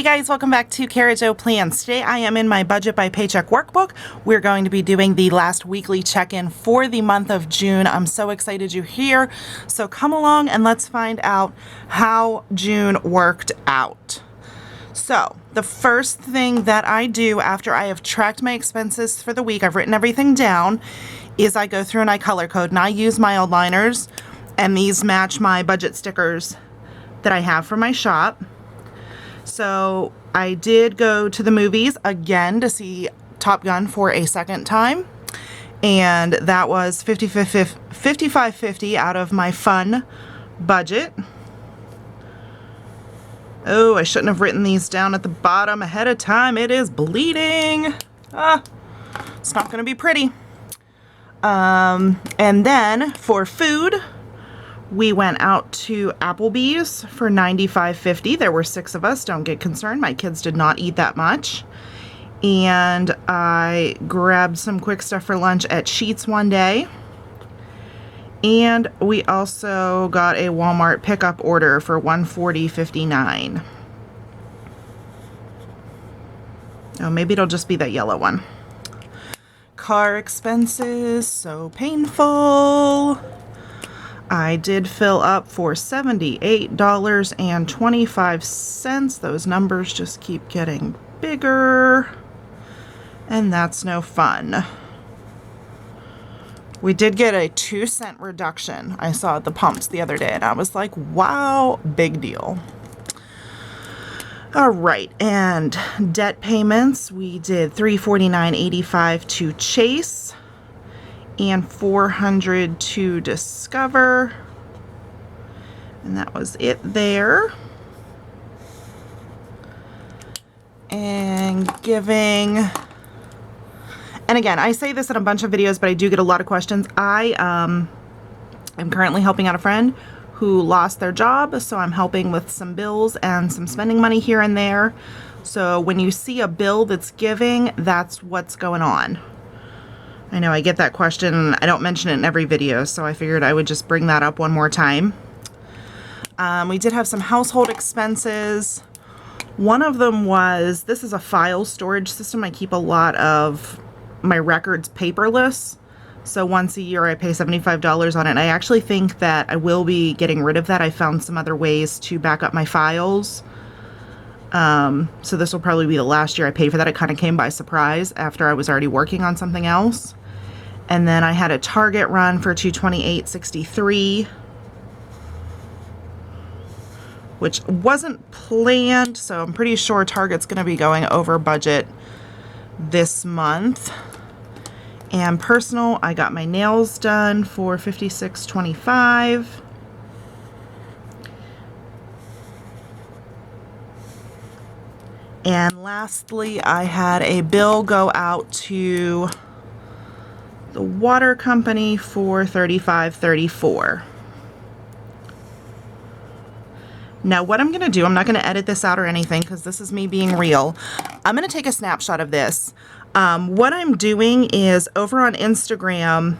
Hey guys, welcome back to Cara Plans. Today I am in my Budget by Paycheck workbook. We're going to be doing the last weekly check-in for the month of June. I'm so excited you're here. So come along and let's find out how June worked out. So the first thing that I do after I have tracked my expenses for the week, I've written everything down, is I go through and I color code, and I use mild liners, and these match my budget stickers that I have for my shop. So I did go to the movies again to see Top Gun for a second time, and that was $55.50 out of my fun budget. Oh, I shouldn't have written these down at the bottom ahead of time. It is bleeding. It's not going to be pretty. And then for food, we went out to Applebee's for $95.50. There were 6 of us. Don't get concerned. My kids did not eat that much. And I grabbed some quick stuff for lunch at Sheetz one day. And we also got a Walmart pickup order for $140.59. Oh, maybe it'll just be that yellow one. Car expenses, so painful. I did fill up for $78.25. Those numbers just keep getting bigger, and that's no fun. We did get a 2-cent reduction I saw at the pumps the other day, and I was like, wow, big deal. All right, and debt payments, we did $349.85 to Chase and $400 to Discover, and that was it there. And giving, and again, I say this in a bunch of videos, but I do get a lot of questions. I am currently helping out a friend who lost their job, so I'm helping with some bills and some spending money here and there. So when you see a bill that's giving, that's what's going on. I know I get that question, and I don't mention it in every video, so I figured I would just bring that up one more time. We did have some household expenses. One of them was, this is a file storage system. I keep a lot of my records paperless, so once a year I pay $75 on it. And I actually think that I will be getting rid of that. I found some other ways to back up my files. So this will probably be the last year I pay for that. It kind of came by surprise after I was already working on something else. And then I had a Target run for $228.63, which wasn't planned, so I'm pretty sure Target's going to be going over budget this month. And personal, I got my nails done for $56.25. And lastly, I had a bill go out to the water company for $35.34. Now what I'm going to do, I'm not going to edit this out or anything because this is me being real. I'm going to take a snapshot of this. What I'm doing is over on Instagram,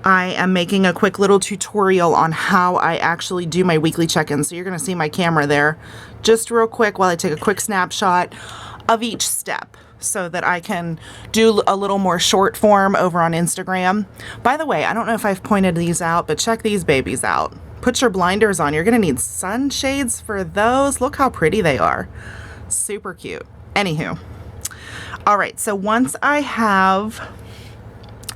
I am making a quick little tutorial on how I actually do my weekly check-in. So you're going to see my camera there just real quick while I take a quick snapshot of each step, so that I can do a little more short form over on Instagram. By the way, I don't know if I've pointed these out, but check these babies out. Put your blinders on. You're gonna need sunshades for those. Look how pretty they are. Super cute. Anywho. All right, so once I have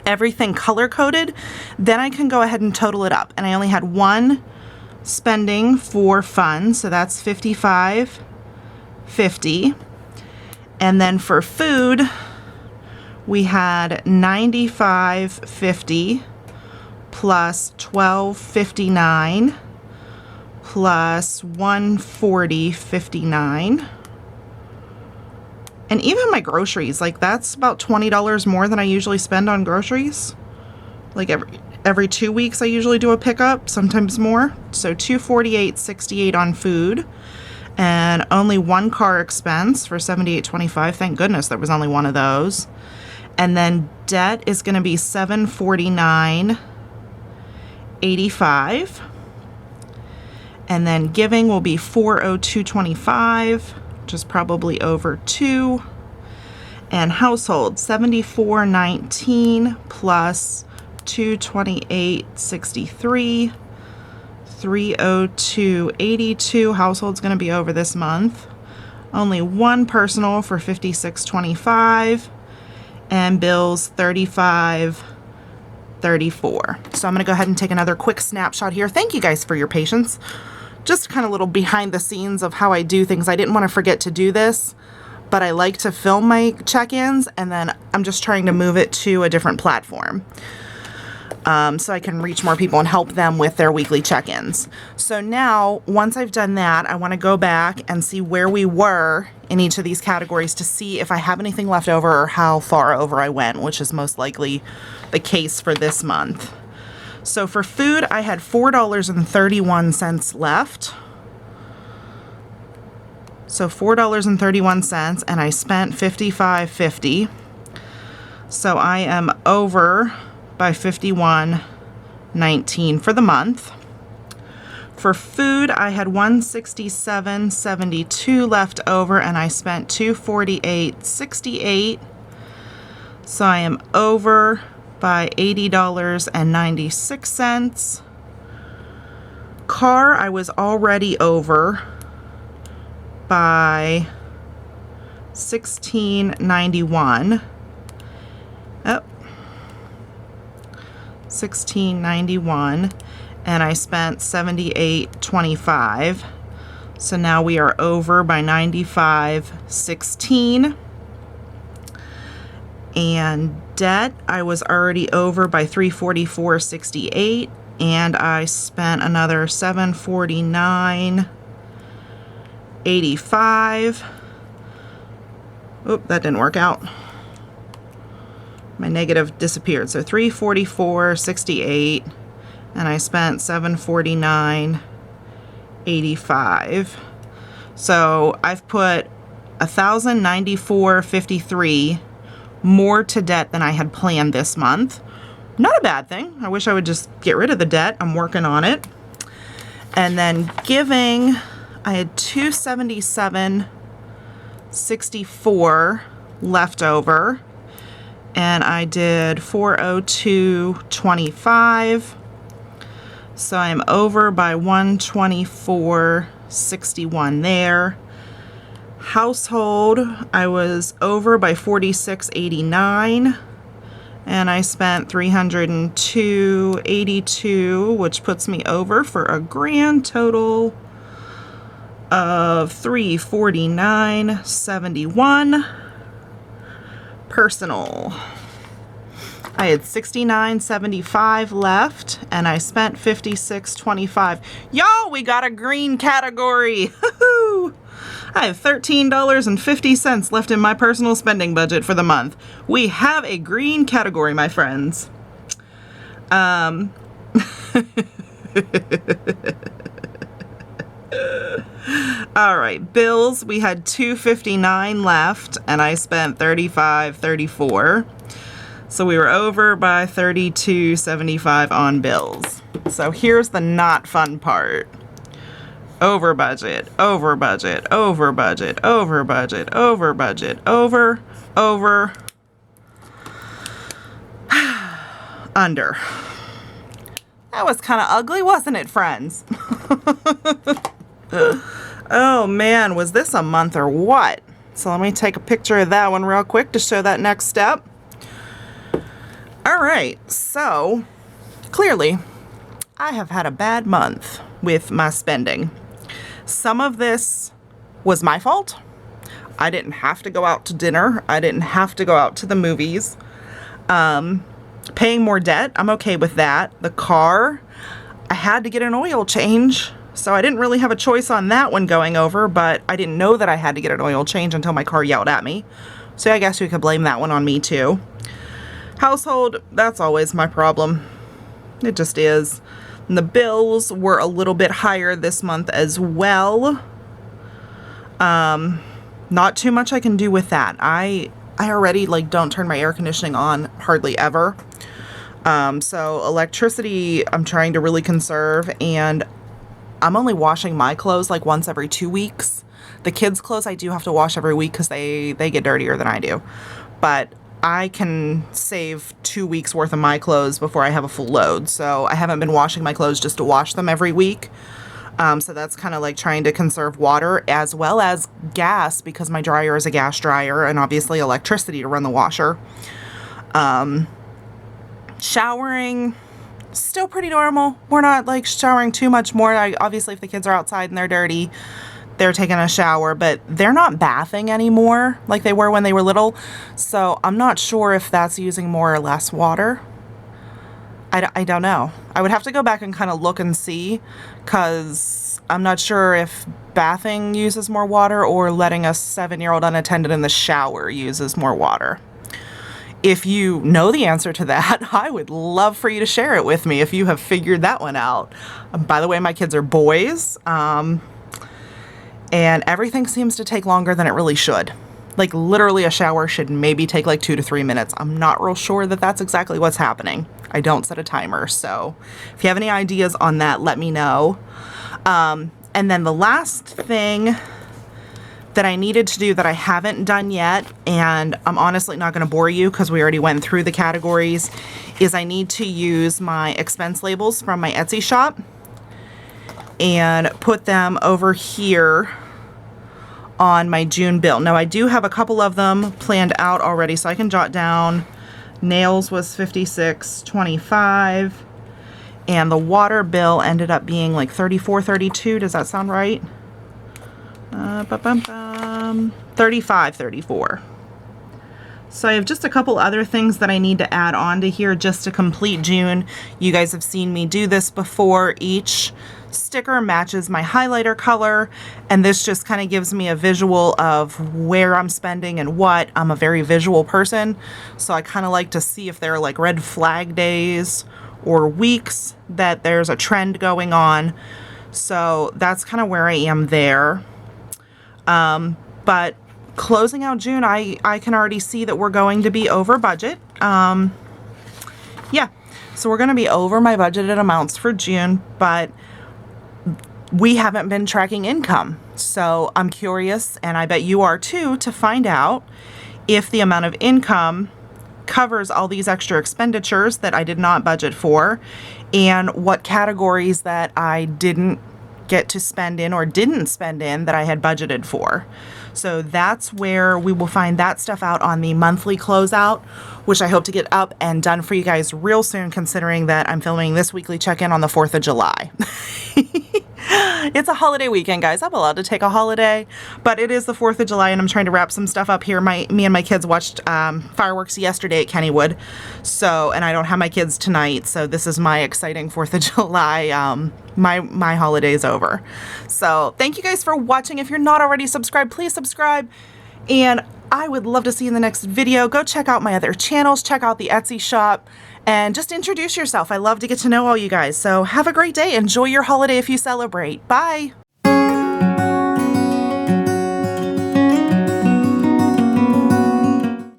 everything color coded, then I can go ahead and total it up. And I only had one spending for fun, so that's $55.50. And then for food, we had $95.50 plus $12.59 plus $140.59. And even my groceries, like that's about $20 more than I usually spend on groceries. Like every 2 weeks I usually do a pickup, sometimes more. So $248.68 on food. And only one car expense for $78.25. Thank goodness there was only one of those. And then debt is going to be $749.85. And then giving will be $402.25. which is probably over 2. And household, 74.19 plus 228.63, 302.82. Household's going to be over this month. Only one personal for 56.25, and bills 35.34. So I'm going to go ahead and take another quick snapshot here. Thank you guys for your patience. Just kind of a little behind the scenes of how I do things. I didn't want to forget to do this, but I like to film my check-ins, and then I'm just trying to move it to a different platform. So I can reach more people and help them with their weekly check-ins. So now, once I've done that, I want to go back and see where we were in each of these categories to see if I have anything left over or how far over I went, which is most likely the case for this month. So for food, I had $4.31 left. So $4.31, and I spent $55.50. So I am over by $51.19 for the month. For food, I had $167.72 left over, and I spent $248.68. So I am over by $80.96. Car, I was already over by $16.91. Oh, $16.91, and I spent $78.25. So now we are over by $95.16. And debt, I was already over by $344.68, and I spent another $749.85. Oop, that didn't work out. My negative disappeared. So $344.68, and I spent $749.85. So I've put $1,094.53 more to debt than I had planned this month. Not a bad thing. I wish I would just get rid of the debt. I'm working on it. And then giving, I had $277.64 left over, and I did $402.25. So I'm over by $124.61 there. Household, I was over by $46.89, and I spent $302.82, which puts me over for a grand total of $349.71. Personal, I had $69.75 left, and I spent $56.25. Y'all, we got a green category. I have $13.50 left in my personal spending budget for the month. We have a green category, my friends. All right, bills, we had $259 left, and I spent $35.34. So we were over by $32.75 on bills. So here's the not fun part. Over budget, over budget, over budget, over budget, over budget, over, under. That was kind of ugly, wasn't it, friends? Oh man, was this a month or what? So let me take a picture of that one real quick to show that next step. All right, so clearly I have had a bad month with my spending. Some of this was my fault. I didn't have to go out to dinner. I didn't have to go out to the movies. Paying more debt, I'm okay with that. The car, I had to get an oil change, so I didn't really have a choice on that one going over, but I didn't know that I had to get an oil change until my car yelled at me. So I guess you could blame that one on me too. Household, that's always my problem. It just is. And the bills were a little bit higher this month as well. Not too much I can do with that. I already don't turn my air conditioning on hardly ever. So electricity I'm trying to really conserve, and I'm only washing my clothes once every 2 weeks. The kids' clothes I do have to wash every week because they get dirtier than I do. But I can save 2 weeks worth of my clothes before I have a full load. So I haven't been washing my clothes just to wash them every week. So that's kind of like trying to conserve water as well as gas, because my dryer is a gas dryer, and obviously electricity to run the washer. Showering, still pretty normal. We're not like showering too much more. Obviously if the kids are outside and they're dirty, they're taking a shower, but they're not bathing anymore like they were when they were little. So I'm not sure if that's using more or less water. I don't know. I would have to go back and kind of look and see, because I'm not sure if bathing uses more water or letting a 7-year-old unattended in the shower uses more water. If you know the answer to that, I would love for you to share it with me if you have figured that one out. By the way, my kids are boys, and everything seems to take longer than it really should. Like literally a shower should maybe take like 2 to 3 minutes. I'm not real sure that that's exactly what's happening. I don't set a timer. So if you have any ideas on that, let me know. And then the last thing that I needed to do that I haven't done yet, and I'm honestly not going to bore you because we already went through the categories, is I need to use my expense labels from my Etsy shop and put them over here on my June bill. Now I do have a couple of them planned out already, so I can jot down. Nails was $56.25, and the water bill ended up being like $34.32. Does that sound right? $35.34. So I have just a couple other things that I need to add on to here just to complete June. You guys have seen me do this before. Each sticker matches my highlighter color, and this just kind of gives me a visual of where I'm spending and what. I'm a very visual person, so I kind of like to see if there are like red flag days or weeks that there's a trend going on. So that's kind of where I am there. But closing out June, I can already see that we're going to be over budget. Yeah, so we're going to be over my budgeted amounts for June, but we haven't been tracking income. So I'm curious, and I bet you are too, to find out if the amount of income covers all these extra expenditures that I did not budget for, and what categories that I didn't get to spend in or didn't spend in that I had budgeted for. So that's where we will find that stuff out on the monthly closeout, which I hope to get up and done for you guys real soon, considering that I'm filming this weekly check-in on the 4th of July. It's a holiday weekend, guys. I'm allowed to take a holiday, but it is the 4th of July, and I'm trying to wrap some stuff up here. Me and my kids watched fireworks yesterday at Kennywood, and I don't have my kids tonight, so this is my exciting 4th of July. My holiday's over. So thank you guys for watching. If you're not already subscribed, please subscribe, and I would love to see you in the next video. Go check out my other channels, check out the Etsy shop, and just introduce yourself. I love to get to know all you guys. So have a great day. Enjoy your holiday if you celebrate. Bye.